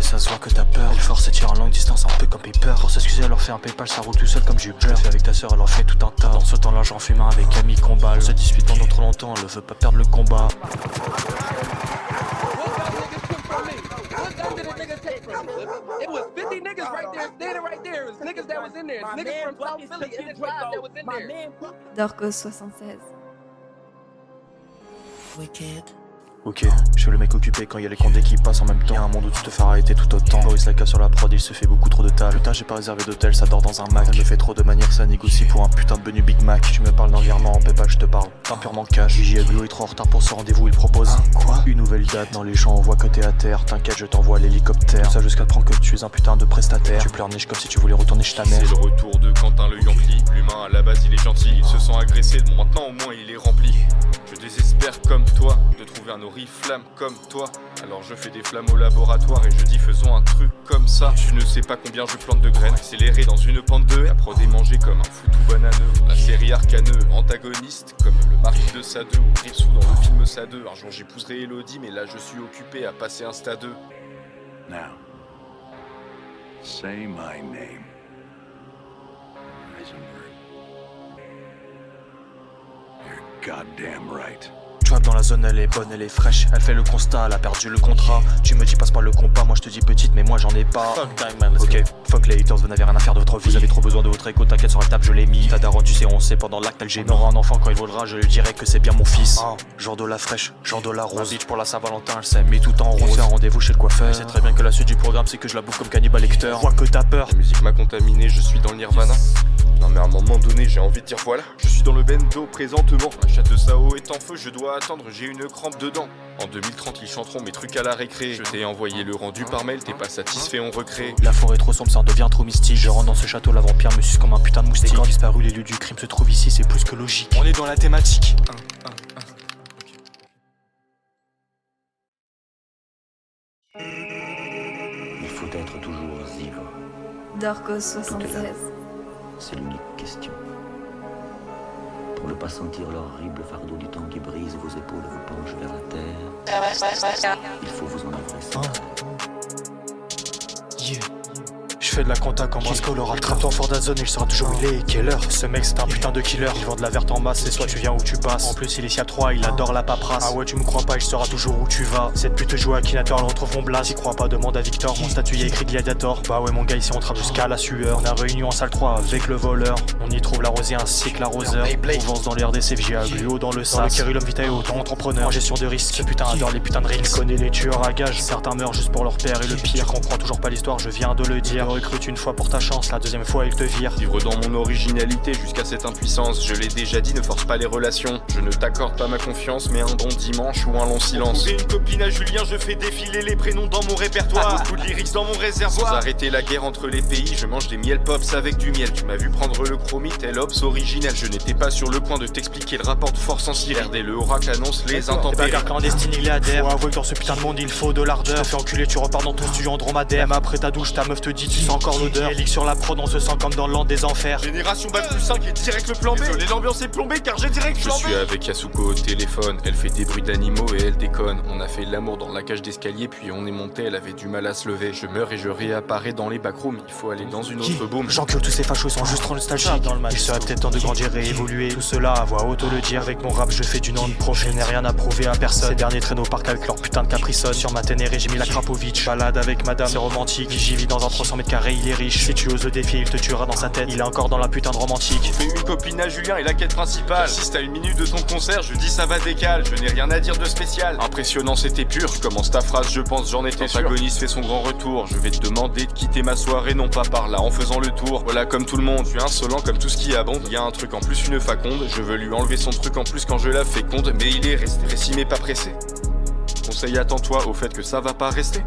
ça se voit que t'as peur. Elle force et tire en longue distance un peu comme Paper. Pour s'excuser elle leur fait un Paypal, ça roule tout seul comme du beurre. Fait avec ta soeur elle leur fait tout un tas. Dans ce temps là j'en fume un avec Camille Combal. On se dispute pendant trop longtemps, elle veut pas perdre le combat. It was 50 niggas right there, standing right there. It was niggas that was in there. It's niggas from South Philly in this vibe that was in there. Dorcos 76. Wicked. Ok, je suis le mec occupé quand y a les condés qui passent en même temps. Y'a un monde où tu te fais arrêter tout autant. Boris Laka sur la prod, il se fait beaucoup trop de tal. Putain, j'ai pas réservé d'hôtel, ça dort dans un Mac. Elle me fait trop de manières, ça négocie pour un putain de menu Big Mac. Tu me parles d'environnement en PayPal, je te parle d'un purement cash. JGLO est trop en retard pour ce rendez-vous, il propose quoi? Une nouvelle date dans les champs, on voit que t'es à terre. T'inquiète, je t'envoie l'hélicoptère. Tout ça jusqu'à te prendre que tu es un putain de prestataire. Tu pleurniches comme si tu voulais retourner chez ta mère. C'est le retour de Quentin le Yankee. L'humain à la base il est gentil. Ils se sont agressés, bon maintenant au moins il est rempli. Je désespère comme toi de trouver un oriflamme comme toi. Alors je fais des flammes au laboratoire et je dis faisons un truc comme ça. Tu ne sais pas combien je plante de graines accélérées dans une pente de haie. La prod est mangée comme un foutou bananeux. La série arcaneux, antagoniste comme le mari de Sade ou Ripsou dans le film Sade. Un jour j'épouserai Elodie mais là je suis occupé à passer un stade 2. Now, say my name. Heisenberg. You're goddamn right. Trap dans la zone, elle est bonne, elle est fraîche. Elle fait le constat, elle a perdu le contrat. Tu me dis passe pas le combat, moi je te dis petite, mais moi j'en ai pas. Fuck time man, ok, fuck les haters, vous n'avez rien à faire de votre vie. Vous avez trop besoin de votre écho, t'inquiète sur la table, je l'ai mis. Ta daronne, tu sais, on sait pendant l'acte, elle gémit. On aura un enfant quand il vaudra, je lui dirai que c'est bien mon fils. Genre de la fraîche, genre de la rose. Bitch pour la Saint-Valentin, elle s'aime, mais tout en rose. On fait un rendez-vous chez le coiffeur. C'est très bien que la suite du programme, c'est que je la bouffe comme Cannibal Lecter. Vois que t'as peur. La musique m'a contaminé, je suis dans le nirvana. Non mais à un moment donné j'ai envie de dire voilà. Je suis dans le bendo présentement. Ma chatte de Sao est en feu, je dois attendre, j'ai une crampe dedans. En 2030 ils chanteront mes trucs à la récré. Je t'ai envoyé le rendu par mail, t'es pas satisfait, on recrée. La forêt est trop sombre, ça en devient trop mystique. Je rentre dans ce château, la vampire me suce comme un putain de moustique. Les corps disparus, les lieux du crime se trouvent ici, c'est plus que logique. On est dans la thématique. Il faut être toujours ivre. Dorcos 76. C'est l'unique question. Pour ne pas sentir l'horrible fardeau du temps qui brise vos épaules et vous penche vers la terre, il faut vous en avouer. Yeah. Je fais de la compta comme Brasco, le rattrape ton fort d'Azone, il sera toujours où il est et quelle heure. Ce mec c'est un putain de killer, il vend de la verte en masse, c'est soit tu viens ou tu passes. En plus il est SIA 3, il adore la paperasse. Ah ouais tu me crois pas, il saura toujours où tu vas. Cette pute joue à Akinator, elle retrouve mon blast. J'y crois pas, demande à Victor, mon statut y a écrit Gladiator. Bah ouais mon gars ici on trappe jusqu'à la sueur. On a réunion en salle 3 avec le voleur. On y trouve la rosée ainsi que l'arroseur. Prouvence dans les RDC, VGA, Gluo dans le SAS. Le Kerulum Vitae, auto-entrepreneur en gestion de risque. Ce putain adore les putains de rings. Il connaît les tueurs à gages, certains meurent juste pour leur père. Et le pire, je comprends toujours pas l'histoire, je viens de le dire. Recrute une fois pour ta chance, la deuxième fois il te vire. Vivre dans mon originalité jusqu'à cette impuissance. Je l'ai déjà dit, ne force pas les relations. Je ne t'accorde pas ma confiance, mais un bon dimanche ou un long silence. Trouver une copine à Julien, je fais défiler les prénoms dans mon répertoire. Beaucoup de lyrics dans mon réservoir. Sans arrêter la guerre entre les pays, je mange des miel pops avec du miel. Tu m'as vu prendre le chromie, tel ops originel. Je n'étais pas sur le point de t'expliquer le rapport de force en Syrie. RD, le oracle annonce les intempéries. Les bagarres clandestines, il est adhère. Faut avouer que dans ce putain de monde il faut de l'ardeur. Tu te fais enculer, tu repars dans ton studio en dromadaire. Même après ta douche, ta meuf te dit tu sens encore l'odeur. Ligue sur la prod, on se sent comme dans le land des enfers. Génération bac plus 5 et direct le plan B. Désolé, l'ambiance est plombée car j'ai direct plan B. Je suis avec Yasuko au téléphone. Elle fait des bruits d'animaux et elle déconne. On a fait l'amour dans la cage d'escalier puis on est monté, elle avait du mal à se lever. Je meurs et je réapparais dans les backrooms. Il faut aller dans une autre boom. J'encule tous ces fachos, ils sont juste trop nostalgiques. Il serait peut-être temps de grandir et évoluer. Tout cela à voix haute le dire. Avec mon rap je fais du non-pro. Je n'ai rien à prouver à personne. Ces derniers traînent au parc avec leur putain de capricone. Sur ma ténérée j'ai mis la Krapovic. Balade avec madame, c'est romantique. J'y vis dans un 300 mètres carrés, il est riche. Si tu oses le défier, il te tuera dans sa tête. Il est encore dans la putain de romantique. Fais une copine à Julien et la quête principale. Si t'as une minute de ton concert, je dis ça va décale. Je n'ai rien à dire de spécial. Impressionnant, c'était pur. Tu commences ta phrase, je pense, j'en étais sûr. L'antagoniste fait son grand retour. Je vais te demander de quitter ma soirée, non pas par là, en faisant le tour. Voilà, comme tout le monde, je suis insolent comme tout ce qui abonde. Y a un truc en plus, une faconde. Je veux lui enlever son truc en plus quand je la féconde. Mais il est resté précis mais pas pressé. Conseil, attends-toi au fait que ça va pas rester.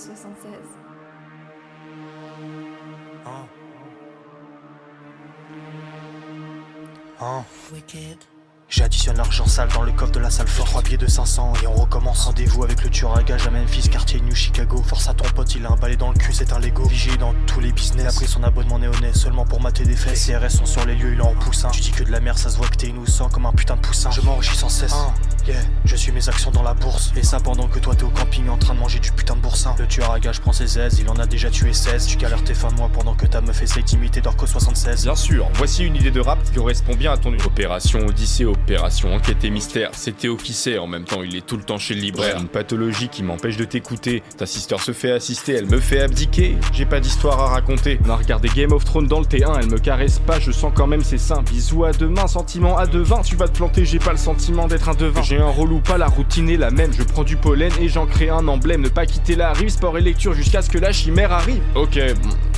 76. J'additionne l'argent sale dans le coffre de la salle forte. 3 billets de 500 et on recommence. Rendez-vous avec le tueur à gage à Memphis, quartier New Chicago. Force à ton pote, il a un balai dans le cul, c'est un Lego. Vigile dans tous les business. Il a pris son abonnement néonais seulement pour mater des fesses. Les CRS sont sur les lieux, il en pousse un. Tu dis que de la merde, ça se voit que t'es innocent comme un putain de poussin. Je m'enrichis sans cesse. Je suis mes actions dans la bourse. Et ça pendant que toi t'es au camping en train de manger du putain de boursin. Le tueur à gage prend ses aises, il en a déjà tué 16. Tu galères tes fins de mois pendant que ta meuf essaye d'imiter Dorco 76. Bien sûr, voici une idée de rap qui correspond bien à ton Opération Odyssée, opération enquête et mystère. C'est Théo qui sait, en même temps il est tout le temps chez le libraire. Une pathologie qui m'empêche de t'écouter. Ta sister se fait assister, elle me fait abdiquer. J'ai pas d'histoire à raconter. On a regardé Game of Thrones dans le T1, elle me caresse pas, je sens quand même ses seins. Bisous à demain, sentiment à devin. Tu vas te planter, j'ai pas le sentiment d'être un devin. J'ai un relou, pas la routine est la même. Je prends du pollen et j'en crée un emblème. Ne pas quitter la rive, sport et lecture jusqu'à ce que la chimère arrive. Ok,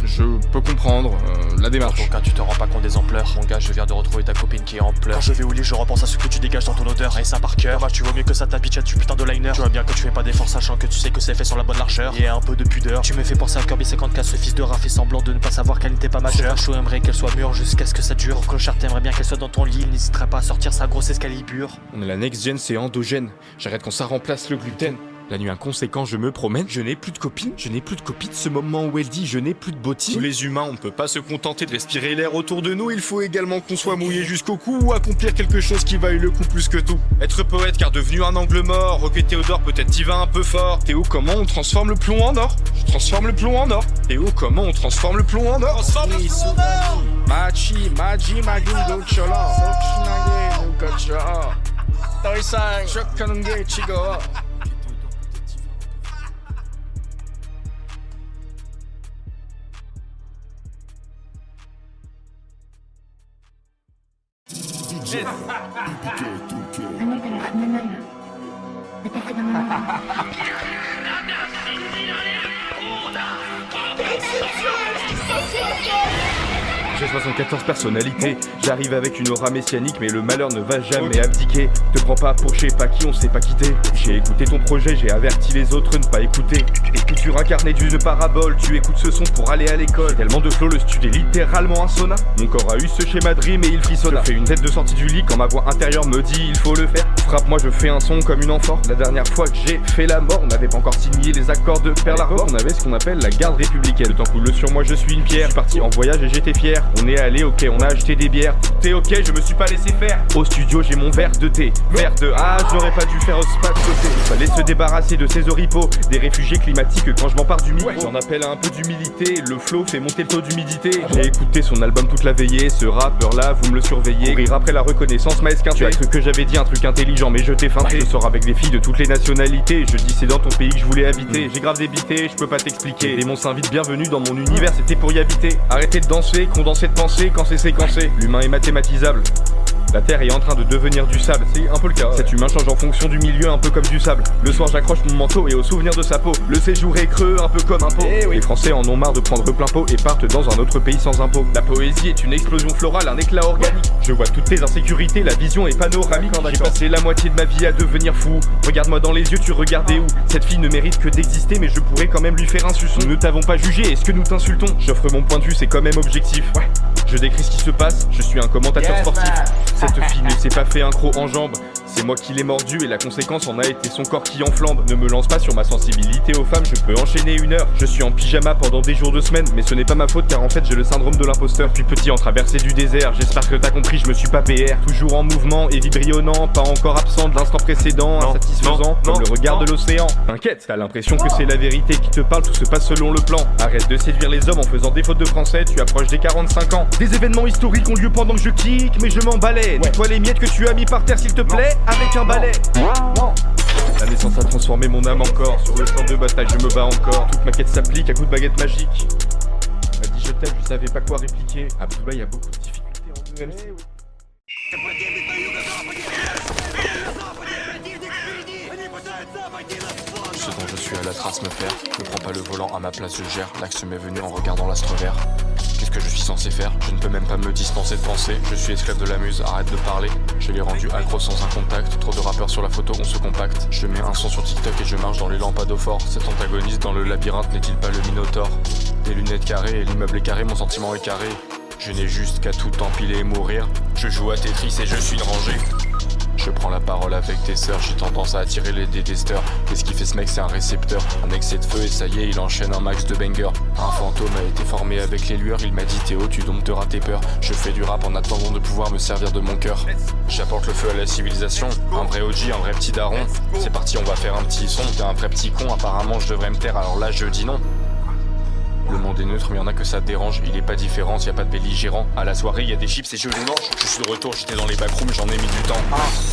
je peux comprendre la démarche. Dans ton cas, tu te rends pas compte des ampleurs. Mon gars, je viens de retrouver ta copine qui est en pleurs. Quand je vais au lit, je repense à ce que tu dégages dans ton odeur. Et ça par cœur. Tu vaux mieux que ça, ta bitch, tu putain de liner. Tu vois bien que tu fais pas d'effort, sachant que tu sais que c'est fait sur la bonne largeur. Et un peu de pudeur. Tu me fais penser à Kirby 54, ce fils de rat fait semblant de ne pas savoir qu'elle n'était pas majeure. Chaud aimerait qu'elle soit mûre jusqu'à ce que ça dure. Clochard t'aimerais bien qu'elle soit dans ton lit, il n'hésiterait pas à sortir sa grosse escalibure. On est la next gen, c'est endogène. J'arrête quand ça remplace le gluten. La nuit inconséquent, je me promène, je n'ai plus de copine, ce moment où elle dit je n'ai plus de bottine. Nous les humains, on ne peut pas se contenter de respirer l'air autour de nous, il faut également qu'on soit mouillé jusqu'au cou ou accomplir quelque chose qui vaille le coup plus que tout. Être poète car devenu un angle mort, ok Théodore peut-être t'y vas un peu fort. Théo, comment on transforme le plomb en or? Je transforme le plomb en or. Théo, comment on transforme le plomb en or? Transforme le plomb en or. Machi, magingo chola, sochinage, nukacha. Toisai, shokanunge chigo. J'ai 74 personnalités, j'arrive avec une aura messianique, mais le malheur ne va jamais abdiquer. Te prends pas pour je sais pas qui, on s'est pas quitté. J'ai écouté ton projet, j'ai averti les autres de ne pas écouter. Écriture incarnée d'une parabole, tu écoutes ce son pour aller à l'école. Tellement de flow, le studio est littéralement un sauna. Mon corps a eu ce schéma de rime et il frissonna. Je fais une tête de sortie du lit quand ma voix intérieure me dit il faut le faire. Frappe, moi je fais un son comme une amphore. La dernière fois que j'ai fait la mort, on n'avait pas encore signé les accords de Pearl Harbor. On avait ce qu'on appelle la garde républicaine. Le temps coule sur moi, je suis une pierre. Je suis parti en voyage et j'étais fier. On est allé, ok, on a acheté des bières. Tout est ok, je me suis pas laissé faire. Au studio, j'ai mon verre de thé. Verre de je n'aurais pas dû faire au spot côté. Fallait se débarrasser de ces oripeaux, des réfugiés climatiques quand je m'empare du micro. J'en appelle à un peu d'humilité. Le flow fait monter le taux d'humidité. J'ai écouté son album toute la veillée. Ce rappeur là, vous me le surveillez. Rire après la reconnaissance m'a esquinté. Tu as cru que j'avais dit un truc intelligent, mais je t'ai feinté. Je sors avec des filles de toutes les nationalités. Je dis c'est dans ton pays que je voulais habiter. J'ai grave débité, je peux pas t'expliquer. Les démons s'invitent, bienvenue dans mon univers, c'était pour y habiter. Arrêtez de danser, condenser de penser quand c'est séquencé. L'humain est mathématisable. La terre est en train de devenir du sable, c'est un peu le cas. Cet humain change en fonction du milieu, un peu comme du sable. Le soir j'accroche mon manteau et au souvenir de sa peau. Le séjour est creux, un peu comme un pot. Les Français en ont marre de prendre plein pot et partent dans un autre pays sans impôt. La poésie est une explosion florale, un éclat organique. Je vois toutes tes insécurités, la vision est panoramique. J'ai passé la moitié de ma vie à devenir fou. Regarde-moi dans les yeux, tu regardais où? Cette fille ne mérite que d'exister, mais je pourrais quand même lui faire un suçon. Nous ne t'avons pas jugé, est-ce que nous t'insultons? J'offre mon point de vue, c'est quand même objectif. Ouais. Je décris ce qui se passe, je suis un commentateur sportif. Cette fille ne s'est pas fait un croc en jambe. C'est moi qui l'ai mordu et la conséquence en a été son corps qui enflambe. Ne me lance pas sur ma sensibilité aux femmes, je peux enchaîner une heure. Je suis en pyjama pendant des jours de semaine, mais ce n'est pas ma faute car en fait j'ai le syndrome de l'imposteur. Depuis petit en traversée du désert, j'espère que t'as compris, je me suis pas PR. Toujours en mouvement et vibrionnant, pas encore absent de l'instant précédent. Insatisfaisant, comme le regard de l'océan. T'inquiète, t'as l'impression que c'est la vérité qui te parle, tout se passe selon le plan. Arrête de séduire les hommes en faisant des fautes de français, tu approches des 45 ans. Des événements historiques ont lieu pendant que je kick, mais je m'emballais. Nettoie les miettes que tu as mis par terre s'il te plaît, avec un balai. Non. La naissance a transformé mon âme encore. Sur le champ de bataille je me bats encore. Toute ma quête s'applique à coups de baguette magique. M'a dit je t'aime, je savais pas quoi répliquer. Abdoulaye y a beaucoup de difficultés en EMC. Ce dont je suis à la trace me perd. Ne prends pas le volant, à ma place je gère. L'axe m'est venu en regardant l'astre vert. ce que je suis censé faire. Je ne peux même pas me dispenser de penser. Je suis esclave de la muse, arrête de parler. Je l'ai rendu accro sans un contact. Trop de rappeurs sur la photo, on se compacte. Je mets un son sur TikTok et je marche dans les lampadaphores. Cet antagoniste dans le labyrinthe n'est-il pas le Minotaure? Des lunettes carrées et l'immeuble est carré, mon sentiment est carré. Je n'ai juste qu'à tout empiler et mourir. Je joue à Tetris et je suis une rangée. Je prends la parole avec tes sœurs, j'ai tendance à attirer les détesteurs. Qu'est-ce qui fait ce mec? C'est un récepteur, un excès de feu et ça y est, il enchaîne un max de bangers. Un fantôme a été formé avec les lueurs, il m'a dit Théo, tu dompteras tes peurs. Je fais du rap en attendant de pouvoir me servir de mon cœur. J'apporte le feu à la civilisation, un vrai OG, un vrai petit daron. C'est parti, on va faire un petit son, t'es un vrai petit con, apparemment je devrais me taire, alors là je dis non. Le monde est neutre mais y'en a que ça dérange. Il est pas différent, y a pas de belligérant. À la soirée y a des chips et je les mange. Je suis de retour, j'étais dans les backrooms, j'en ai mis du temps.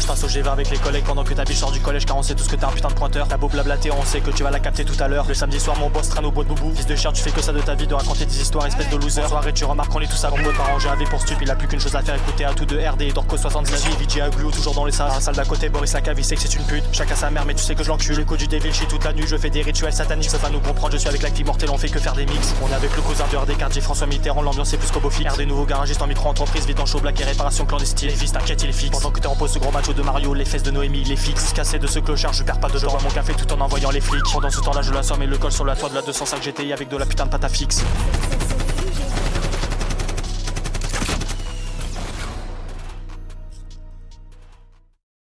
Je passe au G20 avec les collègues pendant que ta biche sort du collège, car on sait tous que t'es un putain de pointeur. T'as beau blablater, on sait que tu vas la capter tout à l'heure. Le samedi soir mon boss traîne au bois de boubou. Fils de chien, tu fais que ça de ta vie, de raconter des histoires, espèce de loser. En soirée tu remarques qu'on est tous à combo de parents. J'ai AV pour stup, il a plus qu'une chose à faire, écouter à tout de RD et Dorco 78. VJ à Glue, toujours dans les sas. Salle d'à côté, Boris la cave, il sait que c'est une pute. Chacun sa mère, mais tu sais que je l'encule. L'écho du Devil Shit toute la nuit, je fais des rituels sataniques. Ça va nous comprendre, je suis avec l'acte immortel, on fait que faire des mix. On est avec le cousin de RD quartier François Mitterrand, l'ambiance est plus qu'au beau fixe. RD nouveau garagiste en micro-entreprise, vite en show, black et réparation clandestine. Les fils t'inquiète, il est fixe. Pendant que t'es en pause, ce gros macho de Mario, les fesses de Noémie, il est fixe. Cassé de ce clochard, je perds pas de bois mon café tout en envoyant les flics. Pendant ce temps-là, je l'assomme et le colle sur la toit de la 205 GTI avec de la putain de pâte à fixe.